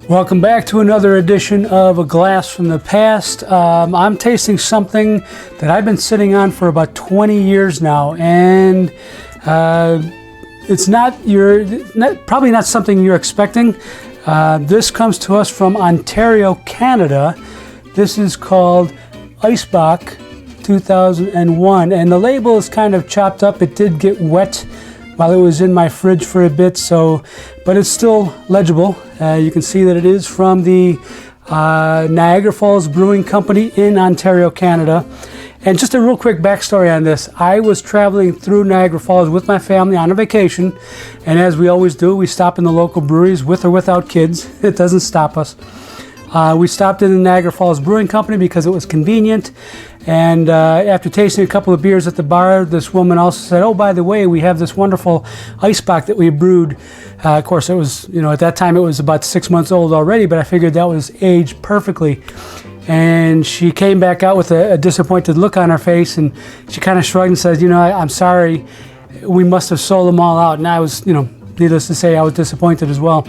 Welcome back to another edition of A Glass from the Past. I'm tasting something that I've been sitting on for about 20 years now, and it's probably not something you're expecting. This comes to us from Ontario, Canada. This is called Eisbock 2001, and the label is kind of chopped up. It did get wet while it was in my fridge for a bit, but it's still legible. You can see that it is from the Niagara Falls Brewing Company in Ontario, Canada. And just a real quick backstory on this. I was traveling through Niagara Falls with my family on a vacation, and as we always do, we stop in the local breweries with or without kids. It doesn't stop us. We stopped in the Niagara Falls Brewing Company because it was convenient, and after tasting a couple of beers at the bar, this woman also said, "Oh, by the way, we have this wonderful Eisbock that we brewed." Of course, it was, at that time it was about 6 months old already, but I figured that was aged perfectly. And she came back out with a disappointed look on her face, and she kind of shrugged and said, "I'm sorry, we must have sold them all out." And I was, needless to say, I was disappointed as well.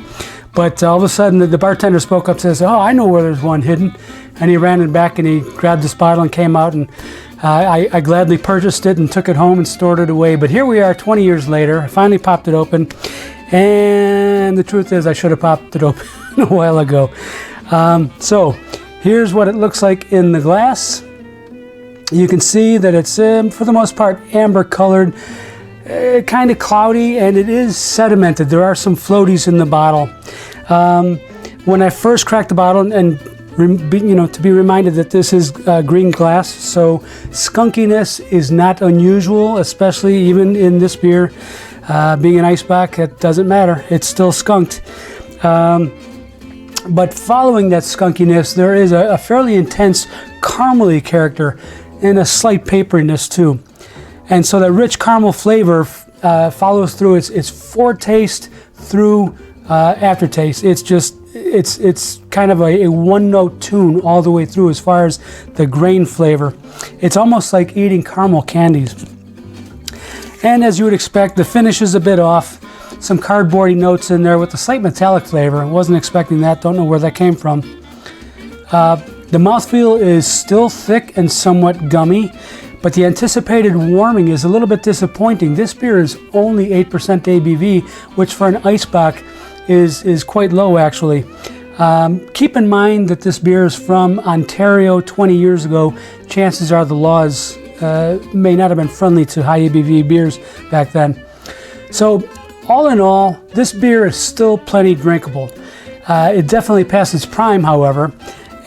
But all of a sudden, the bartender spoke up and says, "Oh, I know where there's one hidden." And he ran in back and he grabbed this bottle and came out, and I gladly purchased it and took it home and stored it away. But here we are 20 years later. I finally popped it open, and the truth is I should have popped it open a while ago. So here's what it looks like in the glass. You can see that it's, for the most part, amber colored, kind of cloudy, and it is sedimented. There are some floaties in the bottle. When I first cracked the bottle, and to be reminded that this is green glass, so skunkiness is not unusual, especially even in this beer. Being an Eisbock, it doesn't matter. It's still skunked. But following that skunkiness, there is a fairly intense caramely character and a slight paperiness too. And so that rich caramel flavor follows through its foretaste through aftertaste. It's kind of a one-note tune all the way through as far as the grain flavor. It's almost like eating caramel candies. And as you would expect, the finish is a bit off. Some cardboardy notes in there with a slight metallic flavor. I wasn't expecting that. Don't know where that came from. The mouthfeel is still thick and somewhat gummy, but the anticipated warming is a little bit disappointing. This beer is only 8% ABV, which for an Eisbock is quite low, actually. Keep in mind that this beer is from Ontario 20 years ago. Chances are the laws may not have been friendly to high ABV beers back then. So all in all, this beer is still plenty drinkable. It definitely passed its prime, however.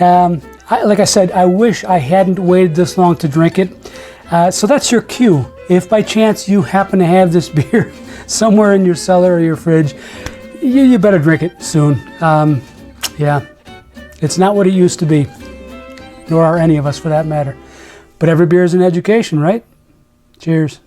Like I said, I wish I hadn't waited this long to drink it. So that's your cue. If by chance you happen to have this beer somewhere in your cellar or your fridge, you better drink it soon. Yeah, it's not what it used to be, nor are any of us for that matter. But every beer is an education, right? Cheers.